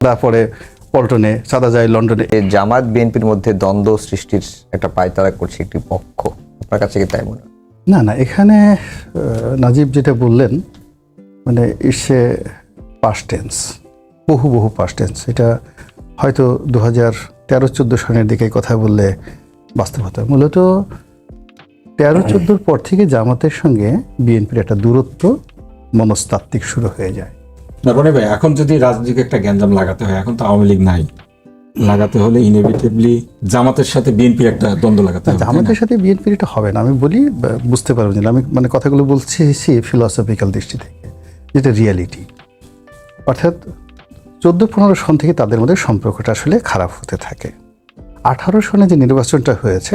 তারপরে পল্টনে, চাঁদা যায় লন্ডনে। জামাত বিএনপির মধ্যে দ্বন্দ্ব সৃষ্টির একটা পায়তারা করছে একটি পক্ষ, আপনার কাছে কি তাই মনে হয়? না, এখানে নাজিব যেটা বললেন মানে ইটস এ পাস্ট টেন্স, বহু পাস্ট টেন্স। এটা হয়তো 2013-14 সনের দিকে কথা বললে বাস্তব হতো। মূলত 13-14 পর থেকে জামাতের সঙ্গে বিএনপির একটা দূরত্ব মনস্তাত্ত্বিক শুরু হয়ে যায়। রনি ভাই, এখন যদি রাজনৈতিক একটা গ্যাঞ্জাম লাগাতে হয়, এখন তো আওয়ামী লীগ নাই, লাগাতে হলে ইনএভিটেবলি জামাতের সাথে বিএনপির একটা দ্বন্দ্ব লাগাতে হবে। জামাতের সাথে বিএনপির এটা হবে না, আমি বলি, বুঝতে পারবেন না। আমি মানে কথাগুলো বলছি ফিলসফিক্যাল দৃষ্টি থেকে, যেটা রিয়ালিটি। অর্থাৎ 14-15 সন থেকে তাদের মধ্যে সম্পর্কটা আসলে খারাপ হতে থাকে। 18 সনে যে নির্বাচনটা হয়েছে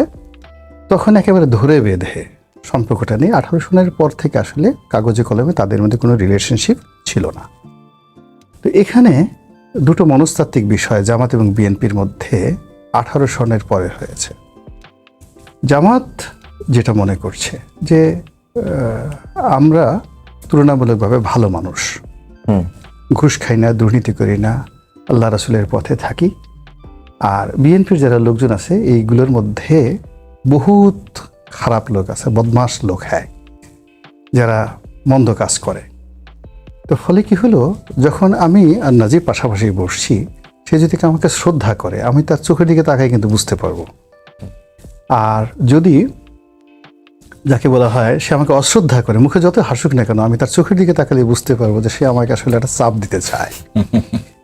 তখন একেবারে ধরে বেঁধে সম্পর্কটা নিয়ে 18 সনের পর থেকে আসলে কাগজে কলমে তাদের মধ্যে কোনো রিলেশনশিপ ছিল না। তো এখানে দুটো মনস্তাত্ত্বিক বিষয় জামাত এবং বিএনপির মধ্যে 18 সনের পরে হয়েছে। জামাত যেটা মনে করছে যে আমরা তুলনামূলকভাবে ভালো মানুষ, ঘুষ খাই না, দুর্নীতি করি না, আল্লাহ রাসূলের পথে থাকি। আর বিএনপির যারা লোকজন আছে এইগুলোর মধ্যে বহুত খারাপ লোক আছে, বদমাশ লোক, হ্যাঁ, যারা মন্দ কাজ করে। তো ফলে কি হলো, যখন আমি আর নাজিব পাশাপাশি বসছি, সে যদি আমাকে শ্রদ্ধা করে আমি তার চোখের দিকে তাকাই কিন্তু বুঝতে পারবো। আর যদি যাকে বলা হয় সে আমাকে অশ্রদ্ধা করে, মুখে যত হাসুক না কেন, আমি তার চোখের দিকে তাকালে বুঝতে পারবো যে সে আমাকে আসলে একটা চাপ দিতে চায়।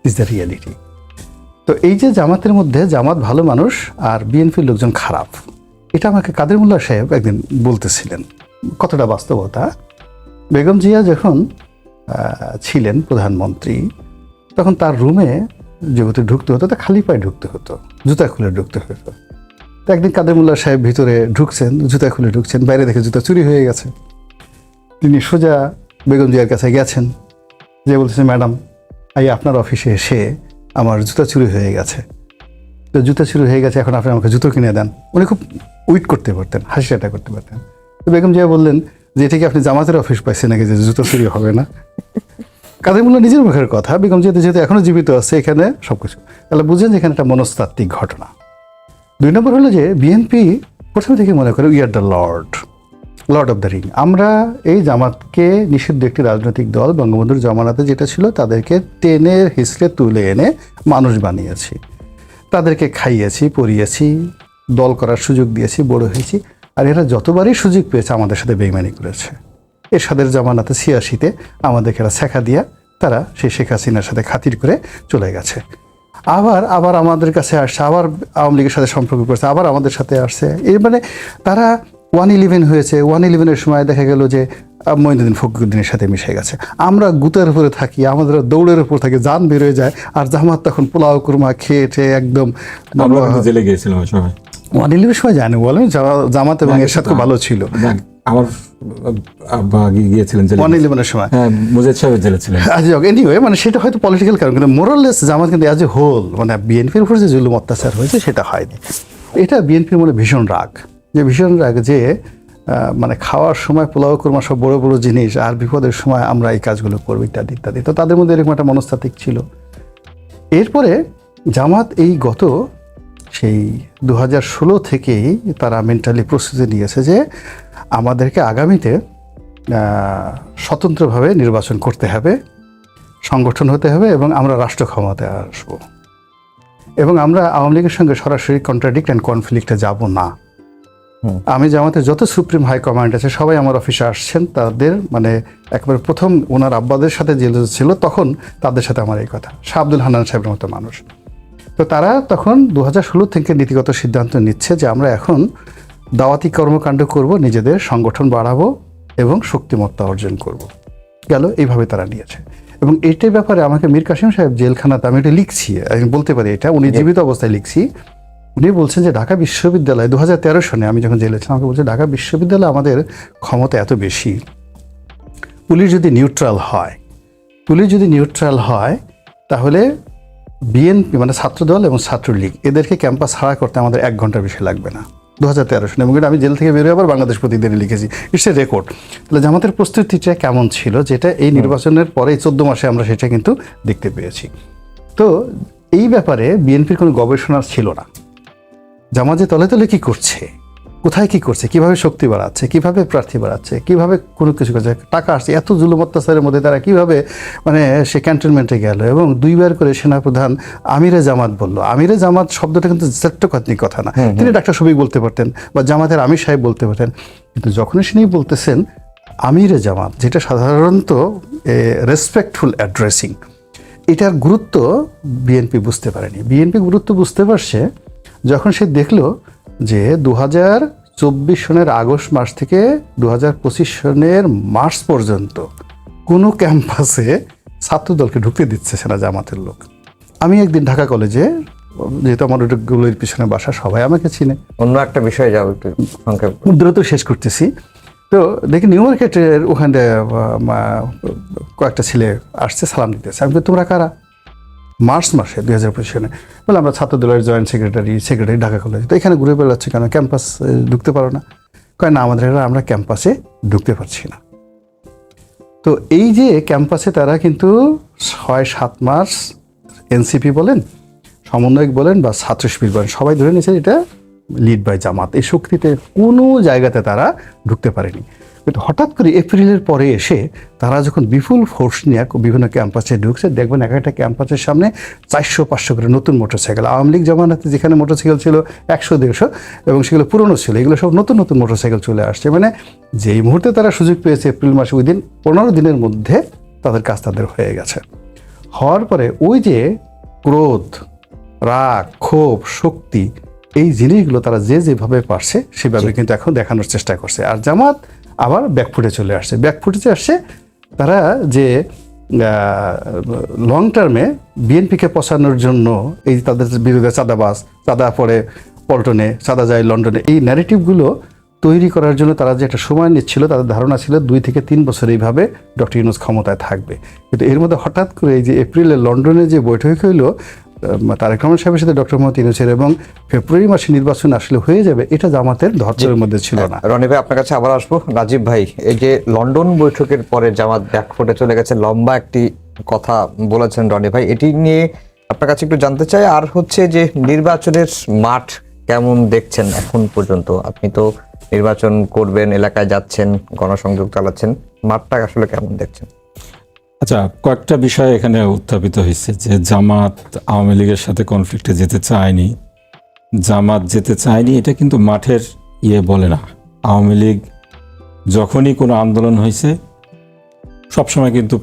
Is the reality. তো এই যে জামাতের মধ্যে জামাত ভালো মানুষ আর বিএনপির লোকজন খারাপ, এটা আমাকে কাদের মোল্লা সাহেব একদিন বলতেছিলেন। কতটা বাস্তবতা, বেগম জিয়া যখন ছিলেন প্রধানমন্ত্রী তখন তার রুমে যেহেতু ঢুকতে হতো তা খালি পায়ে ঢুকতে হতো, জুতা খুলে ঢুকতে হতো। তো একদিন কাদের মোল্লা সাহেব ভিতরে ঢুকছেন, জুতা খুলে ঢুকছেন, বাইরে দেখে জুতা চুরি হয়ে গেছে। তিনি সোজা বেগম জিয়ার কাছে গেছেন, যে বলতেছেন, ম্যাডাম, আপনার অফিসে এসে আমার জুতা চুরি হয়ে গেছে, তো জুতা চুরি হয়ে গেছে, এখন আপনি আমাকে জুতো কিনে দেন। উনি খুব উইট করতে পারতেন, হাসি ঠাট্টা করতে পারতেন। তো বেগম জিয়া বললেন যে এটা কি আপনি জামাতের অফিস পাইছেন নাকি যে জুতো চুরি হবে না? কাদের মোল্লা নিজের মুখের কথা, বেগম জিয়া যেহেতু এখনো জীবিত আছে এখানে সবকিছু, তাহলে বুঝেন যে এখানে একটা মনস্তাত্ত্বিক ঘটনা। 2 নম্বর হলো যে বিএনপি প্রথমে থেকে মনে করে we are the Lord of the ring. আমরা এই জামাতকে নিষিদ্ধ একটি রাজনৈতিক দল, বঙ্গবন্ধুর জমানাতে যেটা ছিল তাদেরকে টেনে হিসলে তুলে এনে মানুষ বানিয়েছি, তাদেরকে খাইয়েছি, পরিয়েছি, দল করার সুযোগ দিয়েছি, বড় হয়েছি। আর এরা যতবারই সুযোগ পেয়েছে আমাদের সাথে বেইমানি করেছে। এরশাদের জামানাতে 86-তে আমাদেরকে এরা শেখা দিয়া তারা সেই শেখ হাসিনার সাথে খাতির করে চলে গেছে। আবার আমাদের কাছে আসছে, আবার আওয়ামী লীগের সাথে সম্পর্ক করছে, আবার আমাদের সাথে আসছে। এর মানে তারা 1-11 হয়েছে, 1-11-এর সময় দেখা গেল যে মঈনুদ্দিন ফখরুদ্দিনের সাথে মিশে গেছে। আমরা গুতের উপরে থাকি, আমাদের দৌড়ের উপর থাকি, জান বেরোয় যায়। আর জামাত তখন পোলাও কুরমা খেয়ে একদম জেলে গিয়েছিলাম ওই সময়। 1-11 সময় জানি বলেন, জামাত এবং এরশাদ খুব ভালো ছিল। আমার আব্বা গিয়েছিলেন 1-11-এর সময়, মুজাহিদ সাহেব জেলে ছিলেন। এনিওয়ে, মানে সেটা হয়তো পলিটিক্যাল কারণ, কিন্তু মোরাললেস জামাত কিন্তু অ্যাজ এ হোল, মানে বিএনপির উপর যে জুলুম অত্যাচার হয়েছে সেটা হয়নি। এটা বিএনপির মনে ভীষণ রাগ, যে মানে খাওয়ার সময় পোলাও কুরমা সব বড় বড় জিনিস, আর বিপদের সময় আমরা এই কাজগুলো করবো ইত্যাদি ইত্যাদি। তো তাদের মধ্যে এরকম একটা মনস্তাত্ত্বিক ছিল। এরপরে জামাত এই গত সেই 2016 থেকেই তারা মেন্টালি প্রস্তুতি নিয়েছে যে আমাদেরকে আগামীতে স্বতন্ত্রভাবে নির্বাচন করতে হবে, সংগঠন হতে হবে, এবং আমরা রাষ্ট্র ক্ষমতায় আসবো, এবং আমরা আওয়ামী লীগের সঙ্গে সরাসরি কন্ট্রাডিক্ট অ্যান্ড কনফ্লিক্টে যাব না। আমি জামাতের যত সুপ্রিম হাই কমান্ড আছে সবাই আমার অফিসে আসছেন, তাদের মানে একেবারে প্রথম ওনার আব্বাদের সাথে যে ছিল তখন তাদের সাথে আমার এই কথা, শাহ আব্দুল হান্নান সাহেবের মতো মানুষ। তো তারা তখন 2016 থেকে নীতিগত সিদ্ধান্ত নিচ্ছে যে আমরা এখন দাওয়াতি কর্মকাণ্ড করব, নিজেদের সংগঠন বাড়াবো এবং শক্তিমত্তা অর্জন করব। গেল এইভাবে তারা নিয়েছে। এবং এইটার ব্যাপারে আমাকে মীর কাসেম সাহেব জেলখানাতে, আমি এটা লিখছি, আমি বলতে পারি এটা উনি জীবিত অবস্থায় লিখছি, উনি বলছেন যে ঢাকা বিশ্ববিদ্যালয় 2013 সনে আমি যখন জেলে ছিলাম, আমাকে বলছে ঢাকা বিশ্ববিদ্যালয়ে আমাদের ক্ষমতা এত বেশি, পুলিশ যদি নিউট্রাল হয় তাহলে বিএনপি মানে ছাত্রদল এবং ছাত্রলীগ এদেরকে ক্যাম্পাস ছাড়া করতে আমাদের 1 ঘন্টার বেশি লাগবে না। 2013 সনে, এবং আমি জেল থেকে বেরোয় আবার বাংলাদেশ প্রতিদিনে লিখেছি, ইটস এ রেকর্ড। তাহলে জামাতের প্রস্তুতিটা কেমন ছিল, যেটা এই নির্বাচনের পরে 14 মাসে আমরা সেটা কিন্তু দেখতে পেয়েছি। তো তো এই ব্যাপারে বিএনপির কোনো গবেষণা ছিল না। জামাত যে তলে তলে কি করছে, কোথায় কি করছে, কিভাবে শক্তি বাড়াচ্ছে, কিভাবে প্রার্থী বাড়াচ্ছে, কিভাবে কোনো কিছু করছে, টাকা আসছে, এত জুলুম অত্যাচারের মধ্যে তারা কিভাবে মানে সে ক্যান্টনমেন্টে গেল এবং 2 বার করে সেনাপ্রধান আমিরে জামাত বলল। আমিরে জামাত শব্দটা কিন্তু চট্টকাতনিক কথা না, তিনি ডাক্তার শফিক বলতে পারতেন বা জামাতের আমির সাহেব বলতে পারতেন, কিন্তু যখনই তিনি বলতেছেন আমিরে জামাত, যেটা সাধারণত রেসপেক্টফুল অ্যাড্রেসিং, এটার গুরুত্ব বিএনপি বুঝতে পারেনি। বিএনপি গুরুত্ব বুঝতে পারছে যখন সে দেখলো যে 2024 সনের আগস্ট মাস থেকে 2025 সনের মার্চ পর্যন্ত কোনো ক্যাম্পাসে ছাত্রদলকে ঢুকতে দিচ্ছে না জামাতের লোক। আমি একদিন ঢাকা কলেজে, যেহেতু আমার ওইগুলোর পিছনে বাসা, সবাই আমাকে চিনে, অন্য একটা বিষয়ে যাও একটু সংক্ষেপ। দ্রুত শেষ করতেছি। তো দেখি নিউ মার্কেটের ওখানে কয়েকটা ছেলে আসছে, সালাম দিতেছে। আমি বলি, তোমরা কারা? মার্চ মাসে 2025 সনে। বলে আমরা ছাত্রদলের জয়েন্ট সেক্রেটারি ঢাকা কলেজ। তো এখানে ঘুরে বেড়াচ্ছে কেন, ক্যাম্পাস ঢুকতে পারো না? কয় না, আমাদের আমরা ক্যাম্পাসে ঢুকতে পারছি না। তো এই যে ক্যাম্পাসে তারা কিন্তু 6-7 মাস এনসিপি বলেন, সমন্বয়ক বলেন বা ছাত্র শিবির বলেন, সবাই ধরে নিয়েছে এটা লিড বাই জামাত। এই শক্তিতে কোনো জায়গাতে তারা ঢুকতে পারেনি। কিন্তু হঠাৎ করে এপ্রিলের পরে এসে তারা যখন বিপুল ফোর্স নিয়ে বিভিন্ন ক্যাম্পাসে ঢুকছে, দেখবেন এক একটা ক্যাম্পাসের সামনে 400-500 করে নতুন মোটরসাইকেল। আওয়ামী লীগ জামানাতে যেখানে মোটরসাইকেল ছিল 100-150 এবং সেগুলো পুরনো ছিল, এগুলো সব নতুন নতুন মোটরসাইকেল চলে আসছে। মানে যেই মুহূর্তে তারা সুযোগ পেয়েছে এপ্রিল মাসে, উইদিন 15 দিনের মধ্যে তাদের কাজ তাদের হয়ে গেছে। হওয়ার পরে ওই যে ক্রোধ, রাগ, ক্ষোভ, শক্তি, এই জিনিসগুলো তারা যেভাবে পারছে সেভাবে কিন্তু এখন দেখানোর চেষ্টা করছে। আর জামাত আবার ব্যাকফুটে চলে আসছে। ব্যাকফুটে আসছে তারা যে লং টার্মে বিএনপিকে পচানোর জন্য এই তাদের বিরুদ্ধে চাঁদাবাজ, চাঁদা পড়ে পল্টনে, চাঁদা যায় লন্ডনে, এই ন্যারেটিভগুলো তৈরি করার জন্য তারা যে একটা সময় নিচ্ছিল, তাদের ধারণা ছিল 2 থেকে 3 বছর এইভাবে ডক্টর ইউনূস ক্ষমতায় থাকবে। কিন্তু এর মধ্যে হঠাৎ করে এই যে এপ্রিলে লন্ডনে যে বৈঠক হইল তারেক রহমান সাহেবের সাথে ডক্টর মোহাম্মদ ইউনূসের, এবং ফেব্রুয়ারি মাসে নির্বাচন আসলে হয়ে যাবে, এটা জামাতের ধৈর্যের মধ্যে ছিল না। রনি ভাই, আপনার কাছে আবার আসবো। রাজীব ভাই, এই যে লন্ডন বৈঠকের পরে জামাত ব্যাকফুটে চলে গেছে, লম্বা একটি কথা বলেছেন রনি ভাই, এটি নিয়ে আপনার কাছে একটু জানতে চাই। আর হচ্ছে যে নির্বাচনের মাঠ কেমন দেখছেন এখন পর্যন্ত? আপনি তো নির্বাচন করবেন, এলাকায় যাচ্ছেন, গণসংযোগ চালাচ্ছেন, মাঠটা আসলে কেমন দেখছেন? আচ্ছা, কয়েকটা বিষয় এখানে উত্থাপিত হয়েছে যে জামাত আওয়ামী লীগের সাথে কনফ্লিক্টে যেতে চায়নি, জামাত যেতে চায়নি, এটা কিন্তু মাঠের বলে না। আওয়ামী লীগ যখনই কোনো আন্দোলন হয়েছে সবসময় কিন্তু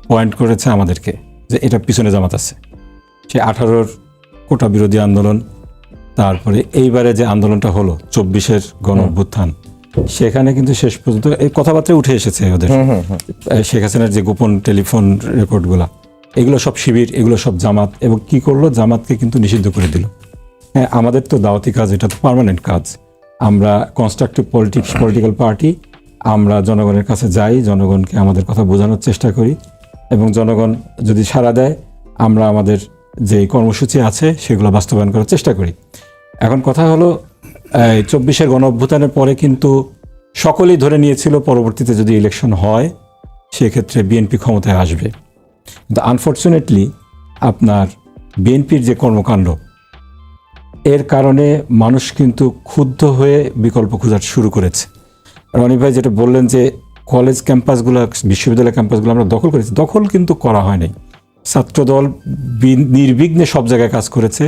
পয়েন্ট করেছে আমাদেরকে যে এটা পিছনে জামাত আছে। সে 18-র কোটা বিরোধী আন্দোলন, তারপরে এইবারে যে আন্দোলনটা হলো 24-এর গণ অভ্যুত্থান, সেখানে কিন্তু শেষ পর্যন্ত এই কথাবার্তা উঠে এসেছে ওদের। শেখ হাসিনার যে গোপন টেলিফোন রেকর্ডগুলা, এগুলো সব শিবির, এগুলো সব জামাত। এবং কি করলো, জামাতকে কিন্তু নিষিদ্ধ করে দিল। হ্যাঁ, আমাদের তো দাওয়াতি কাজ, এটা তো পার্মানেন্ট কাজ। আমরা কনস্ট্রাকটিভ পলিটিক্যাল পার্টি, আমরা জনগণের কাছে যাই, জনগণকে আমাদের কথা বোঝানোর চেষ্টা করি, এবং জনগণ যদি সাড়া দেয় আমরা আমাদের যে কর্মসূচি আছে সেগুলো বাস্তবায়ন করার চেষ্টা করি। এখন কথা হলো, 24-এর গণ অভ্যুত্থানের পরে কিন্তু সকলেই ধরে নিয়েছিল পরবর্তীতে যদি ইলেকশন হয় সেক্ষেত্রে বিএনপি ক্ষমতায় আসবে। কিন্তু আনফর্চুনেটলি আপনার বিএনপির যে কর্মকাণ্ড, এর কারণে মানুষ কিন্তু ক্ষুব্ধ হয়ে বিকল্প খোঁজা শুরু করেছে। রনি ভাই যেটা বললেন যে কলেজ ক্যাম্পাসগুলো, বিশ্ববিদ্যালয় ক্যাম্পাসগুলো আমরা দখল করেছি, দখল কিন্তু করা হয় নাই। ছাত্রদল নির্বিঘ্নে সব জায়গায় কাজ করেছে।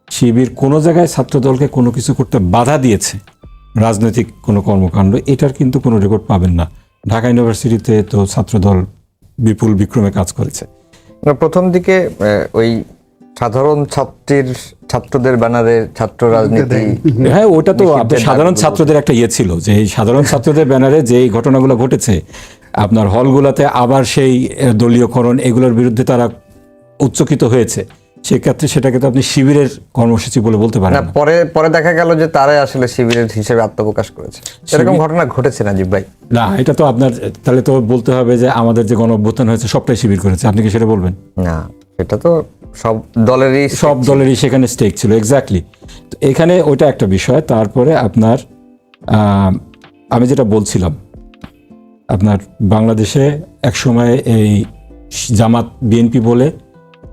শিবির কোনো জায়গায় ছাত্রদলকে কোনো কিছু করতে বাধা দিয়েছে, রাজনৈতিক কোনো কর্মকাণ্ড, এটার কিন্তু কোনো রেকর্ড পাবেন না। ঢাকা ইউনিভার্সিটিতে তো ছাত্রদল বিপুল বিক্রমে কাজ করেছে। প্রথম দিকে ওই সাধারণ ছাত্রদের ব্যানারে ছাত্র রাজনীতি, হ্যাঁ, ওটা তো আপনার সাধারণ ছাত্রদের একটা ছিল যে এই সাধারণ ছাত্রদের ব্যানারে যে ঘটনাগুলো ঘটেছে আপনার হলগুলোতে, আবার সেই দলীয়করণ, এগুলোর বিরুদ্ধে তারা উচ্চকিত হয়েছে। সেক্ষেত্রে সেটাকে তো আপনি শিবিরের কর্মসূচি বলে বলতে পারেন না। পরে দেখা গেল যে তারাই আসলে শিবিরের হিসেবে আত্মপ্রকাশ করেছে। এরকম ঘটনা ঘটেছে নাজিব ভাই? না, এটা তো আপনার তাহলে তো বলতে হবে যে আমাদের যে গণ অভ্যুত্থান হয়েছে সবটাই শিবির করেছে। আপনি কি সেটা বলবেন? না, এটা তো সব দলেরই সেখানে স্টেক ছিল। এক্স্যাক্টলি। তো এখানে ওইটা একটা বিষয়। তারপরে আপনার আমি যেটা বলছিলাম, আপনার বাংলাদেশে একসময় এই জামাত বিএনপি বলে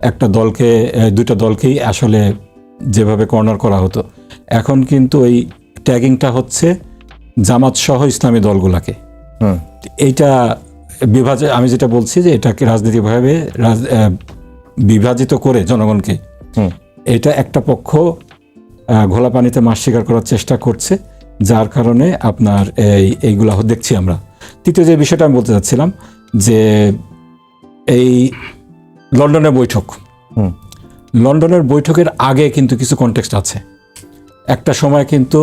একটা দলকে দুইটা দলকেই আসলে যেভাবে কর্নার করা হতো, এখন কিন্তু এই ট্যাগিংটা হচ্ছে জামাত সহ ইসলামী দলগুলাকে। এইটা আমি যেটা বলছি যে এটাকে রাজনীতিভাবে বিভাজিত করে জনগণকে, এটা একটা পক্ষ ঘোলা পানিতে মাছ শিকার করার চেষ্টা করছে, যার কারণে আপনার এইগুলা দেখছি আমরা। তৃতীয় যে বিষয়টা আমি বলতে চাচ্ছিলাম যে এই লন্ডনের বৈঠক, লন্ডনের বৈঠকের আগে কিন্তু কিছু কনটেক্সট আছে। একটা সময় কিন্তু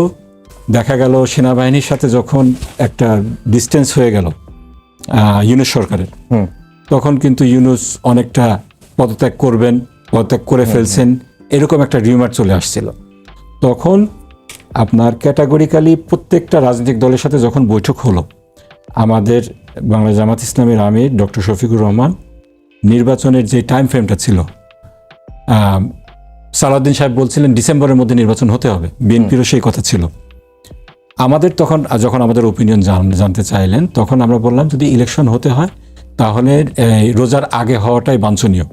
দেখা গেল সেনাবাহিনীর সাথে যখন একটা ডিস্টেন্স হয়ে গেল ইউনূস সরকারের, তখন কিন্তু ইউনূস অনেকটা পদত্যাগ করবেন, পদত্যাগ করে ফেলছেন, এরকম একটা রিউমার চলে আসছিল। তখন আপনার ক্যাটাগরিক্যালি প্রত্যেকটা রাজনৈতিক দলের সাথে যখন বৈঠক হলো, আমাদের বাংলা জামাত ইসলামের আমির ডক্টর শফিকুর রহমান নির্বাচনের যে টাইম ফ্রেমটা ছিল, সালাউদ্দিন সাহেব বলছিলেন ডিসেম্বরের মধ্যে নির্বাচন হতে হবে, বিএনপিরও সেই কথা ছিল। আমাদের তখন যখন আমাদের ওপিনিয়ন জানতে চাইলেন, তখন আমরা বললাম যদি ইলেকশন হতে হয় তাহলে রোজার আগে হওয়াটাই বাঞ্ছনীয়,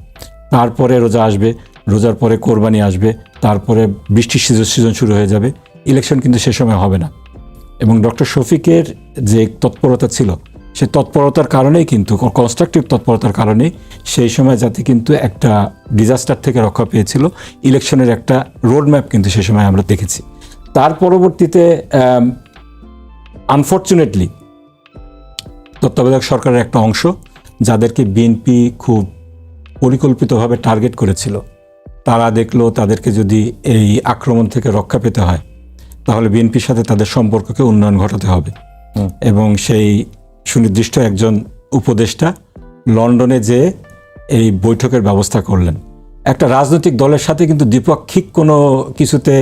তারপরে রোজা আসবে, রোজার পরে কোরবানি আসবে, তারপরে বৃষ্টির সিজন শুরু হয়ে যাবে, ইলেকশন কিন্তু সে সময় হবে না। এবং ডক্টর শফিকের যে তৎপরতা ছিল, সে তৎপরতার কারণেই কিন্তু, কনস্ট্রাকটিভ তৎপরতার কারণেই সেই সময় জাতি কিন্তু একটা ডিজাস্টার থেকে রক্ষা পেয়েছিল। ইলেকশনের একটা রোড ম্যাপ কিন্তু সে সময় আমরা দেখেছি। তার পরবর্তীতে আনফর্চুনেটলি তত্ত্বাবধায়ক সরকারের একটা অংশ, যাদেরকে বিএনপি খুব পরিকল্পিতভাবে টার্গেট করেছিল, তারা দেখলো তাদেরকে যদি এই আক্রমণ থেকে রক্ষা পেতে হয় তাহলে বিএনপির সাথে তাদের সম্পর্ককে উন্নয়ন ঘটাতে হবে। এবং সেই সুনির্দিষ্ট একজন উপদেষ্টা লন্ডনে যে এই বৈঠকের ব্যবস্থা করলেন। একটা রাজনৈতিক দলের সাথে কিন্তু দ্বিপাক্ষিক কোনো কিছুতে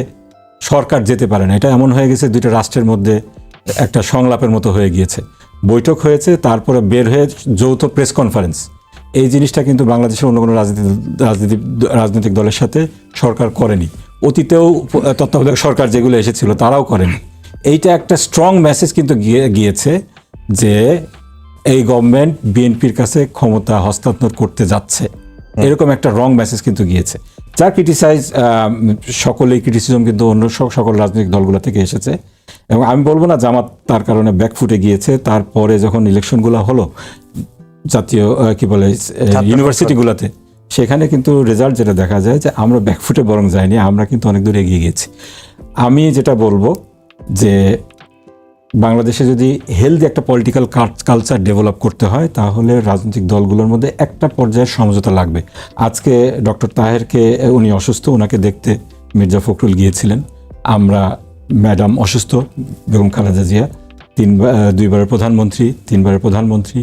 সরকার যেতে পারে না, এটা এমন হয়ে গেছে দুইটা রাষ্ট্রের মধ্যে একটা সংলাপের মতো হয়ে গিয়েছে। বৈঠক হয়েছে, তারপরে বের হয়ে যৌথ প্রেস কনফারেন্স, এই জিনিসটা কিন্তু বাংলাদেশের অন্য কোনো রাজনৈতিক দলের সাথে সরকার করেনি। অতীতেও তত্ত্বাবধায়ক সরকার যেগুলো এসেছিল তারাও করেনি। এইটা একটা স্ট্রং মেসেজ কিন্তু গিয়েছে যে এই গভর্নমেন্ট বিএনপির কাছে ক্ষমতা হস্তান্তর করতে যাচ্ছে, এরকম একটা রং মেসেজ কিন্তু গিয়েছে। যার ক্রিটিসাইজ সকলেই ক্রিটিসিজম কিন্তু অন্য সকল রাজনৈতিক দলগুলো থেকে এসেছে। এবং আমি বলবো না জামাত তার কারণে ব্যাকফুটে গিয়েছে। তারপরে যখন ইলেকশনগুলো হলো জাতীয় কি বলে ইউনিভার্সিটিগুলোতে, সেখানে কিন্তু রেজাল্ট যেটা দেখা যায় যে আমরা ব্যাকফুটে বরং যাইনি, আমরা কিন্তু অনেক দূর এগিয়ে গেছি। আমি যেটা বলবো যে বাংলাদেশে যদি হেলদি একটা পলিটিক্যাল কালচার ডেভেলপ করতে হয় তাহলে রাজনৈতিক দলগুলোর মধ্যে একটা পর্যায়ের সমঝোতা লাগবে। আজকে ডক্টর তাহেরকে, উনি অসুস্থ, ওনাকে দেখতে মির্জা ফখরুল গিয়েছিলেন। আমরা ম্যাডাম অসুস্থ, বেগম খালেদা জিয়া দুইবারের প্রধানমন্ত্রী, 3 বারের প্রধানমন্ত্রী,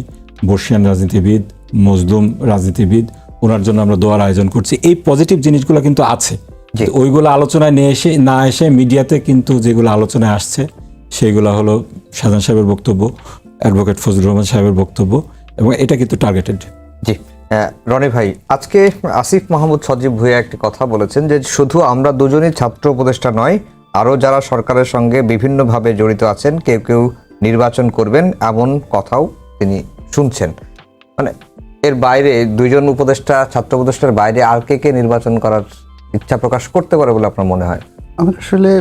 বর্ষিয়ান রাজনীতিবিদ, মজলুম রাজনীতিবিদ, ওনার জন্য আমরা দোয়ার আয়োজন করছি। এই পজিটিভ জিনিসগুলো কিন্তু আছে, ওইগুলো আলোচনায় না এসে মিডিয়াতে কিন্তু যেগুলো আলোচনায় আসছে সেইগুলো হলো শাহজাহান সাহেবের বক্তব্য, অ্যাডভোকেট ফজলুর রহমান সাহেবের বক্তব্য, এবং এটা কিন্তু টার্গেটেড। জি রনি ভাই, আজকে আসিফ মাহমুদ সজীব ভুঁইয়া একটি কথা বলেছেন যে শুধু আমরা দুজনই ছাত্র উপদেষ্টা নয়, আরও যারা সরকারের সঙ্গে বিভিন্নভাবে জড়িত আছেন, কেউ কেউ নির্বাচন করবেন, এমন কথাও তিনি শুনছেন। মানে এর বাইরে দুইজন উপদেষ্টা, ছাত্র উপদেষ্টার বাইরে আর কে নির্বাচন করার ইচ্ছা প্রকাশ করতে পারে বলে আপনার মনে হয়? আমার আসলে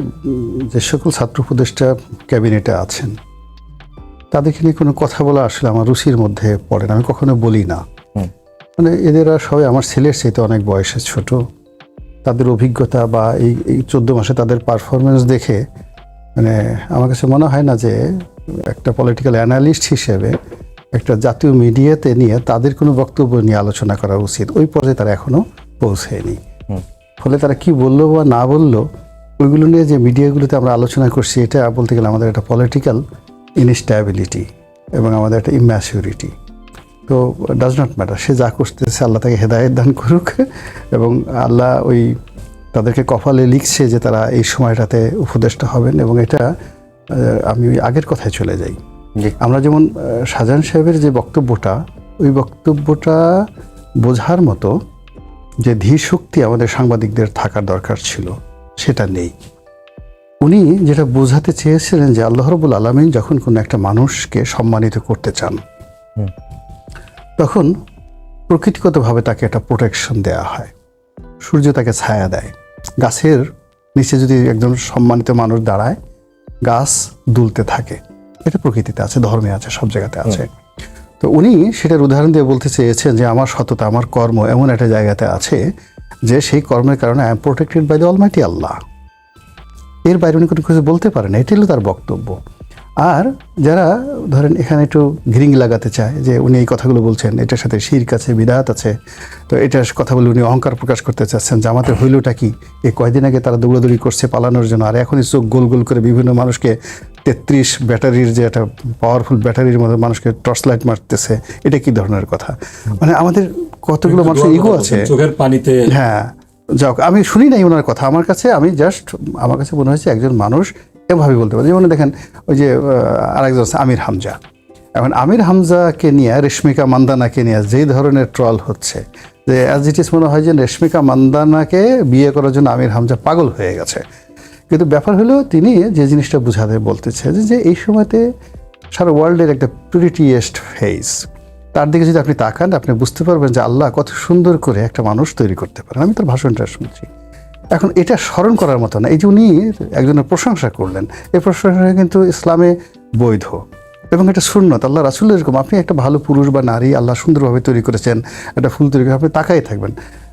যে সকল ছাত্র উপদেষ্টা ক্যাবিনেটে আছেন তাদেরকে নিয়ে কোনো কথা বলা আসলে আমার রুচির মধ্যে পড়ে না, আমি কখনো বলি না। মানে এদেরা সবাই আমার ছেলের চাইতে অনেক বয়সে ছোট, তাদের অভিজ্ঞতা বা এই 14 মাসে তাদের পারফরমেন্স দেখে মানে আমার কাছে মনে হয় না যে একটা পলিটিক্যাল অ্যানালিস্ট হিসেবে একটা জাতীয় মিডিয়াতে নিয়ে তাদের কোনো বক্তব্য নিয়ে আলোচনা করা উচিত। ওই পর্যায়ে তারা এখনও পৌঁছায়নি। ফলে তারা কি বললো বা না বললো ওইগুলো নিয়ে যে মিডিয়াগুলোতে আমরা আলোচনা করছি, এটা বলতে গেলে আমাদের একটা পলিটিক্যাল ইনস্ট্যাবিলিটি এবং আমাদের একটা ইম্যাচিউরিটি। তো ডাজ নট ম্যাটার, সে যা করতেছে আল্লাহ তাকে হেদায়েত দান করুক, এবং আল্লাহ ওই তাদেরকে কপালে লিখছে যে তারা এই সময়টাতে উপদেষ্টা হবেন। এবং এটা আমি ওই আগের কথায় চলে যাই, আমরা যেমন শাহজাহান সাহেবের যে বক্তব্যটা, ওই বক্তব্যটা বোঝার মতো যে ধীর শক্তি আমাদের সাংবাদিকদের থাকার দরকার ছিল সেটা নেই। উনি যেটা বোঝাতে চেয়েছিলেন যে আল্লাহ রাব্বুল আলামিন যখন কোনো একটা মানুষকে সম্মানিত করতে চান তখন প্রকৃতিগতভাবে তাকে একটা প্রোটেকশন দেওয়া হয়, সূর্য তাকে ছায়া দেয়, গাছের নিচে যদি একজন সম্মানিত মানুষ দাঁড়ায় গাছ দুলতে থাকে, এটা প্রকৃতিতে আছে, ধর্মে আছে, সব জায়গাতে আছে। তো উনি সেটার উদাহরণ দিয়ে বলতে চেয়েছেন যে আমার সততা, আমার কর্ম এমন একটা জায়গাতে আছে যে সেই কর্মের কারণে I am protected by the almighty Allah. এর বাইরে উনি কোনো কিছু বলতে পারেন না, এটাই হলো তার বক্তব্য। আর যারা ধরেন এখানে একটু গ্রিং লাগাতে চায় যে উনি এই কথাগুলো বলছেন, এটার সাথে শিরক আছে, বিদআত আছে, তো এটার কথা বলে উনি অহংকার প্রকাশ করতে চাচ্ছেন, জামাতের হইলটা কি, এই কয়দিন আগে তারা দৌড়াদৌড়ি করছে পালানোর জন্য, আর এখনই চোখ গোল গোল করে বিভিন্ন মানুষকে 33 ব্যাটারির যে একটা পাওয়ারফুল ব্যাটারির মধ্যে মানুষকে টর্চ লাইট মারতেছে, এটা কি ধরনের কথা? মানে আমাদের কতগুলো মানুষের ইগো আছে। চোখের পানিতে, হ্যাঁ, যাক আমি শুনি নাই ওনার কথা, আমার কাছে আমার কাছে মনে হয়েছে একজন মানুষ এভাবে বলতে পারে। যেমন দেখেন ওই যে আরেকজন আছে আমির হামজা, এখন আমির হামজাকে নিয়ে, রেশমিকা মান্দানাকে নিয়ে যেই ধরনের ট্রল হচ্ছে, যে অ্যাজ ইট ইজ মনে হয় যে রেশমিকা মান্দানাকে বিয়ে করার জন্য আমির হামজা পাগল হয়ে গেছে। কিন্তু ব্যাপার হলো তিনি যে জিনিসটা বুঝাতে বলতেছে যে এই সময়তে সারা ওয়ার্ল্ডের একটা প্রিটিয়েস্ট ফেস, তার দিকে যদি আপনি তাকান আপনি বুঝতে পারবেন যে আল্লাহ কত সুন্দর করে একটা মানুষ তৈরি করতে পারেন। আমি তার ভাষণটা শুনছি, এখন এটা স্মরণ করার মতো না। এই যে উনি একজনের প্রশংসা করলেন, এই প্রশংসা কিন্তু ইসলামে বৈধ এবং এটা সুন্নত, আল্লাহ রাসূল এরকম। আপনি একটা ভালো পুরুষ বা নারী আল্লাহ সুন্দরভাবে তৈরি করেছেন, একটা ফুল তৈরি করে আপনি তাকাই থাকবেন,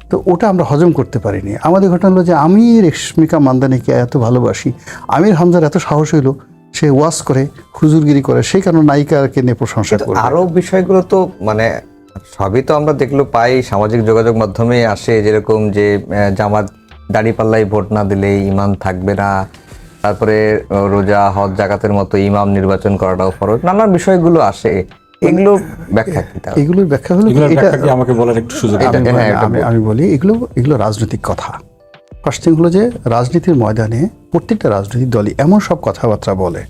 তো ওটা আমরা হজম করতে পারিনি। আমাদের ঘটনা হলো যে আমি রেশমিকা মান্দানিকে এত ভালোবাসি, আমির হামজার এত সাহস হইল সে ওয়াজ করে, হুজুরগিরি করে, সেই কারণে নায়িকাকে নিয়ে প্রশংসা করে। আরো বিষয়গুলো তো মানে সবই তো আমরা দেখলো পাই সামাজিক যোগাযোগ মাধ্যমে আসে, যেরকম যে জামাত দাঁড়িপাল্লায় ভোট না দিলে ইমান থাকবে না, তারপরে রোজা, হজ, জাকাতের মতো ইমাম নির্বাচন করাটাও ফরজ, নানান বিষয়গুলো আসে। এগুলো ব্যাখ্যা কি? এগুলোর ব্যাখ্যা হলো এগুলোর এটা, ব্যাখ্যা কি আমাকে বলার একটু সুযোগ দিন? আমি বলি এগুলো রাজনৈতিক কথা। ফার্স্ট থিং হলো যে রাজনীতির ময়দানে প্রত্যেকটা রাজনৈতিক দলই এমন সব কথাবার্তা বলে,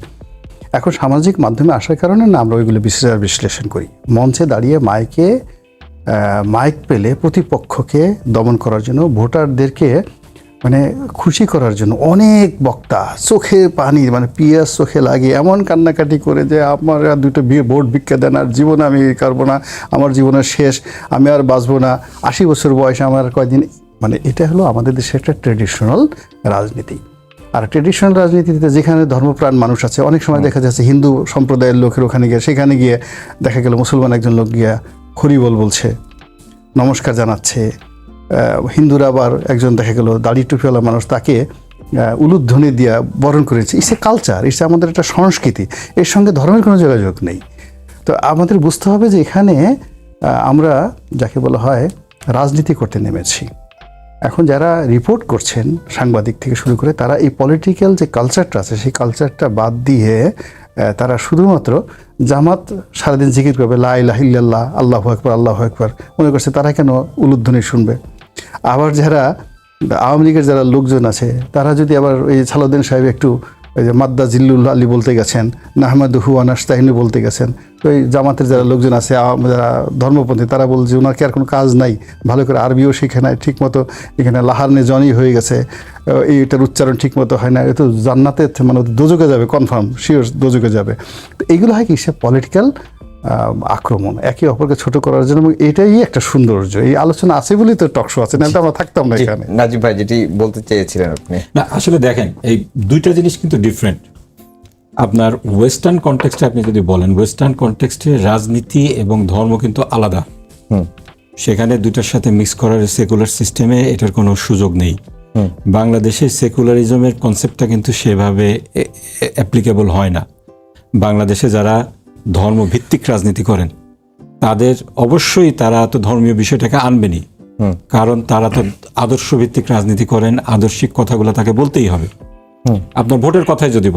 এখন সামাজিক মাধ্যমে আসার কারণে না আমরা ওইগুলো বিশ্লেষণ করি। মঞ্চে দাঁড়িয়ে মাইক পেলে প্রতিপক্ষকে দমন করার জন্য, ভোটারদেরকে মানে খুশি করার জন্য অনেক বক্তা চোখে পানি, মানে পিয়াস চোখে লাগে, এমন কান্নাকাটি করে যে আমার আর দুটো ভোট ভিক্ষা দেন, আর জীবনে আমি করবো না, আমার জীবনের শেষ, আমি আর বাঁচবো না, 80 বছর বয়সে আমার কয়দিন, মানে এটা হলো আমাদের দেশের একটা ট্রেডিশনাল রাজনীতি। আর ট্রেডিশনাল রাজনীতিতে যেখানে ধর্মপ্রাণ মানুষ আছে, অনেক সময় দেখা যাচ্ছে হিন্দু সম্প্রদায়ের লোকের ওখানে গিয়ে, সেখানে গিয়ে দেখা গেল মুসলমান একজন লোক গিয়া হরিবল বলছে, নমস্কার জানাচ্ছে। হিন্দুরা আবার একজন দেখা গেল দাড়ি টুপিওয়ালা মানুষ, তাকে উলুধ্বনি দিয়া বরণ করেছে। ইটস এ কালচার, ইটস আমাদের একটা সংস্কৃতি, এর সঙ্গে ধর্মের কোনো যোগাযোগ নেই। তো আমাদের বুঝতে হবে যে এখানে আমরা যাকে বলা হয় রাজনীতি করতে নেমেছি। এখন যারা রিপোর্ট করছেন সাংবাদিক থেকে শুরু করে, তারা এই পলিটিক্যাল যে কালচারটা আছে সেই কালচারটা বাদ দিয়ে তারা শুধুমাত্র জামাত সারাদিন জিকির করবে লা ইলাহা ইল্লাল্লাহ, আল্লাহু আকবার, আল্লাহু আকবার, মনে করছে তারা কেন উলুধ্বনি শুনবে। আবার যারা আওয়ামী লীগের যারা লোকজন আছে, তারা যদি আবার এই সালাউদ্দিন সাহেব একটু ওই যে মাদ্দা জিল্লুল আলী বলতে গেছেন, নাহমাদুহু ওয়া নাস্তাইনু বলতে গেছেন, তো এই জামাতের যারা লোকজন আছে, যারা ধর্মপন্থী, তারা বলছে ওনার কি আর কোনো কাজ নাই, ভালো করে আরবিও শিখে নাই ঠিক মতো, এখানে লাহারনে জনই হয়ে গেছে, এইটার উচ্চারণ ঠিক মতো হয় না, এ তো জান্নাতে মানে দোজকে যাবে, কনফার্ম শিওর দোজকে যাবে। তো এইগুলো হয় কি, সে পলিটিক্যাল আক্রমণ, একে অপরকে ছোট করার জন্য, এবং এটাই একটা সৌন্দর্য। এই আলোচনা আছে বলেই তো টক শো আছে, না তো আমরা থাকতাম না এখানে। নাজিব ভাই যেটি বলতে চেয়েছিলেন আপনি? না, আসলে দেখেন এই দুইটা জিনিস কিন্তু ডিফারেন্ট। আপনার ওয়েস্টার্ন কনটেক্সটে আপনি যদি বলেন, ওয়েস্টার্ন কনটেক্সটে রাজনীতি এবং ধর্ম কিন্তু আলাদা, সেখানে দুইটার সাথে মিক্স করার সেকুলার সিস্টেমে এটার কোনো সুযোগ নেই। বাংলাদেশে সেকুলারিজমের কনসেপ্টটা কিন্তু সেভাবে অ্যাপ্লিকেবল হয় না। বাংলাদেশে যারা ধর্মভিত্তিক রাজনীতি করেন তাদের অবশ্যই তারা তো ধর্মীয় বিষয়টাকে আনবেনই, কারণ তারা তো আদর্শ ভিত্তিক রাজনীতি করেন, আদর্শিক কথাগুলো তাকে বলতেই হবে। আপনার ভোটের কথাই যদি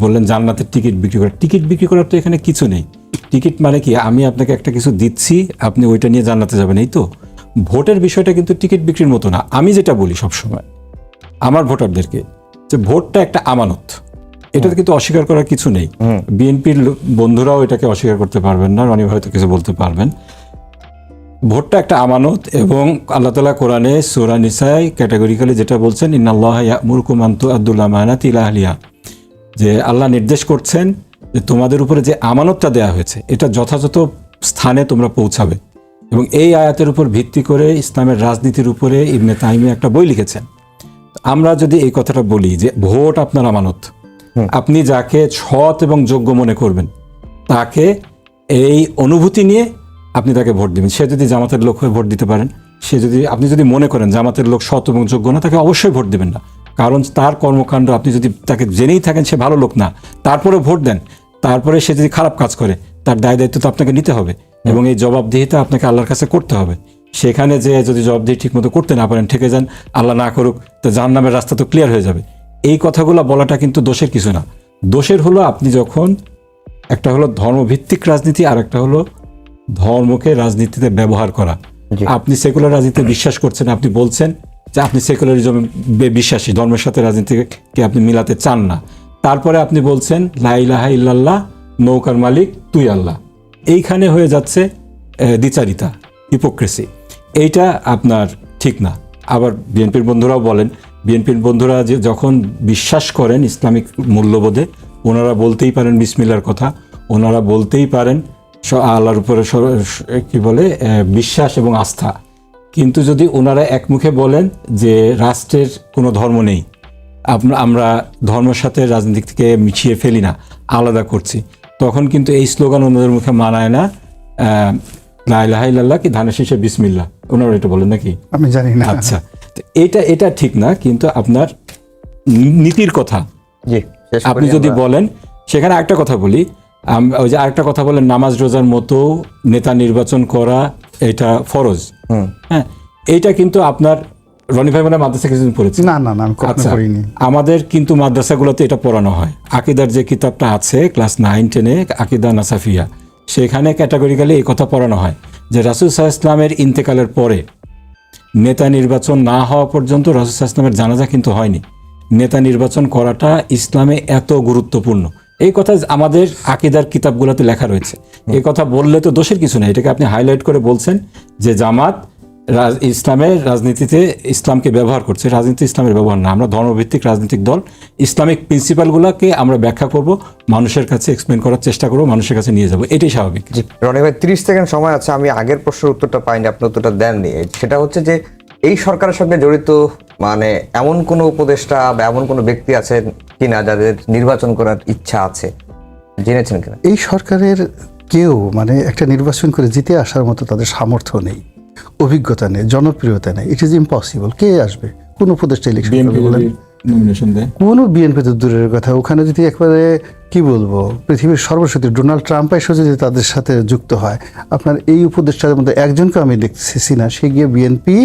বললেন জান্নাতের টিকিট বিক্রি করার তো এখানে কিছু নেই। টিকিট মানে কি, আমি আপনাকে একটা কিছু দিচ্ছি, আপনি ওইটা নিয়ে জান্নাতে যাবেন, এই তো। ভোটের বিষয়টা কিন্তু টিকিট বিক্রির মতো না। আমি যেটা বলি সবসময় আমার ভোটারদেরকে, যে ভোটটা একটা আমানত, এটাতে কিন্তু অস্বীকার করার কিছু নেই। বিএনপির বন্ধুরাও এটাকে অস্বীকার করতে পারবেন না, রনি হয়তো কিছু বলতে পারবেন। ভোটটা একটা আমানত, এবং আল্লাহ তাআলা কোরআনে সূরা নিসায় ক্যাটাগরিক্যালি যেটা বলছেন, ইন্নাল্লাহা ইয়া'মুরুকুম আন তু'আদ্দুল আমানাতি ইলা আহলিহা, যে আল্লাহ নির্দেশ করছেন যে তোমাদের উপরে যে আমানতটা দেয়া হয়েছে এটা যথাযথ স্থানে তোমরা পৌঁছাবে। এবং এই আয়াতের উপর ভিত্তি করে ইসলামের রাজনীতির উপরে ইবনে তাইমিয়া একটা বই লিখেছেন। আমরা যদি এই কথাটা বলি যে ভোট আপনার আমানত, আপনি যাকে সৎ এবং যোগ্য মনে করবেন তাকে এই অনুভূতি নিয়ে আপনি তাকে ভোট দিবেন। সে যদি জামাতের লোক হয়ে ভোট দিতে পারেন, আপনি যদি মনে করেন জামাতের লোক সৎ এবং যোগ্য না, তাকে অবশ্যই ভোট দিবেন না। কারণ তার কর্মকাণ্ড আপনি যদি তাকে জেনেই থাকেন সে ভালো লোক না, তারপরে ভোট দেন, তারপরে সে যদি খারাপ কাজ করে তার দায় দায়িত্ব তো আপনাকে নিতে হবে এবং এই জবাবদিহিতা আপনাকে আল্লাহর কাছে করতে হবে। সেখানে যে যদি জবাবদিহি ঠিকমতো করতে না পারেন, ঠেকে যান, আল্লাহ না করুক, তো জাহান্নামের রাস্তা তো ক্লিয়ার হয়ে যাবে। এই কথাগুলো বলাটা কিন্তু দোষের কিছু না। দোষের হলো আপনি যখন একটা হলো ধর্মভিত্তিক রাজনীতি আর একটা হলো ধর্মকে রাজনীতিতে ব্যবহার করা। আপনি সেকুলার রাজনীতিতে বিশ্বাস করছেন, আপনি বলছেন যে আপনি সেকুলারিজম বিশ্বাসী, ধর্মের সাথে রাজনীতিকে আপনি মিলাতে চান না, তারপরে আপনি বলছেন লা ইলাহা ইল্লাল্লাহ, নৌকার মালিক তুই আল্লাহ। এইখানে হয়ে যাচ্ছে দ্বিচারিতা, হিপোক্রেসি। এইটা আপনার ঠিক না। আবার বিএনপির বন্ধুরাও বলেন, বিএনপির বন্ধুরা যে যখন বিশ্বাস করেন ইসলামিক মূল্যবোধে, ওনারা বলতেই পারেন বিসমিল্লাহর কথা, ওনারা বলতেই পারেন আল্লাহর উপরে কি বলে বিশ্বাস এবং আস্থা। কিন্তু যদি ওনারা একমুখে বলেন যে রাষ্ট্রের কোনো ধর্ম নেই, আমরা ধর্মের সাথে রাজনীতিকে মিশিয়ে ফেলি না, আলাদা করছি, তখন কিন্তু এই স্লোগান ওনাদের মুখে মানায় না। লা ইলাহা ইল্লাল্লাহ কি ধানের শীষে বিসমিল্লাহ, ওনারা এটা বলেন নাকি আমি জানি না। আচ্ছা, তো এটা ঠিক না। কিন্তু আপনার নীতির কথা আপনি যদি বলেন, সেখানে একটা কথা বলি, ওই যে আরেকটা কথা বলেন নামাজ রোজার মতো নেতা নির্বাচন করা এটা ফরজ। হ্যাঁ, এইটা কিন্তু আপনার রনি ভাই মানে মাদ্রাসা কিছুদিন পড়েছে না না না, আমি কখনো আচ্ছা, পড়িনি। আমাদের কিন্তু মাদ্রাসাগুলোতে এটা পড়ানো হয়। আকিদার যে কিতাবটা আছে ক্লাস 9-10-এ, আকিদা নাসাফিয়া, সেখানে ক্যাটাগরিক্যালি এই কথা পড়ানো হয় যে রাসূল সাল্লাল্লাহু আলাইহি ওয়াসাল্লামের ইন্তেকালের পরে নেতা নির্বাচন না হওয়া পর্যন্ত রাসূল সাল্লাল্লাহু আলাইহি ওয়াসাল্লামের জানাজা কিন্তু হয়নি। নেতা নির্বাচন করাটা ইসলামে এত গুরুত্বপূর্ণ, এই কথা আমাদের আকিদার কিতাবগুলোতে লেখা রয়েছে। এই কথা বললে তো দোষের কিছু নেই। এটাকে আপনি হাইলাইট করে বলছেন যে জামাত ইসলামের রাজনীতিতে ইসলামকে ব্যবহার করছে। রাজনীতি ইসলামের ব্যবহার না, আমরা ধর্মভিত্তিক রাজনৈতিক দল, ইসলামিক প্রিন্সিপালগুলোকে আমরা ব্যাখ্যা করব, মানুষের কাছে এক্সপ্লেন করার চেষ্টা করব, মানুষের কাছে নিয়ে যাব, এটাই স্বাভাবিক। জি রনি ভাই, 30 সেকেন্ড সময় আছে। আমি আগের প্রশ্নের উত্তরটা পাইনি, আপনি উত্তরটা দেননি। সেটা হচ্ছে যে এই সরকারের সঙ্গে জড়িত মানে এমন কোনো উপদেষ্টা বা এমন কোনো ব্যক্তি আছেন কিনা যাদের নির্বাচন করার ইচ্ছা আছে, জেনেছেন কিনা? এই সরকারের কেউ মানে একটা নির্বাচন করে জিতে আসার মতো তাদের সামর্থ্য নেই, অভিজ্ঞতা নেই, জনপ্রিয়তা নেই। It is impossible. কে আসবে? কোন উপদেষ্টা ইলেকশন করবে বলেন? নমিনেশন দেয় কোনো বিএনপি তো দূরের কথা, ওখানে যদি একবারে কি বলবো পৃথিবীর সর্বশক্তি ডোনাল্ড ট্রাম্প এসে যদি তাদের সাথে যুক্ত হয়, আপনার এই উপদেষ্টাদের মধ্যে একজনকে আমি দেখতেছি না সে গিয়ে বিএনপি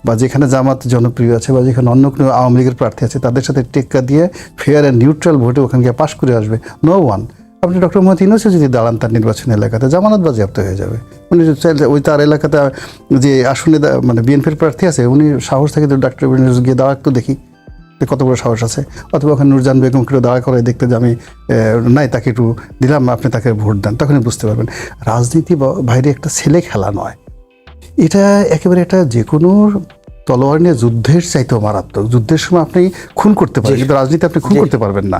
বা যেখানে জামাত জনপ্রিয় আছে বা যেখানে অন্য কোনো আওয়ামী লীগের প্রার্থী আছে তাদের সাথে টেক্কা দিয়ে ফেয়ার অ্যান্ড নিউট্রাল ভোটে ওখানে গিয়ে পাশ করে আসবে। No one. আপনি ডক্টর মোহাম্মদ ইউনূসও যদি দাঁড়ান তার নির্বাচনী এলাকাতে, জামানত বাজেয়াপ্ত হয়ে যাবে। উনি ওই তার এলাকাতে যে আসনে মানে বিএনপির প্রার্থী আছে, উনি সাহস থেকে তো ডক্টর ইউনূস গিয়ে দাঁড়াক তো দেখি কত বড় সাহস আছে। অথবা ওখানে নূরজাহান বেগমকে দাঁড়া করে দেখতে যে আমি নাই তাকে একটু দিলাম, আপনি তাকে ভোট দেন, তখনই বুঝতে পারবেন রাজনীতি বাইরে একটা ছেলে খেলা নয়। এটা একেবারে এটা যে কোনো তলোয়ার নিয়ে যুদ্ধের চাইতেও মারাত্মক। যুদ্ধের সময় আপনি খুন করতে পারেন, কিন্তু রাজনীতি আপনি খুন করতে পারবেন না।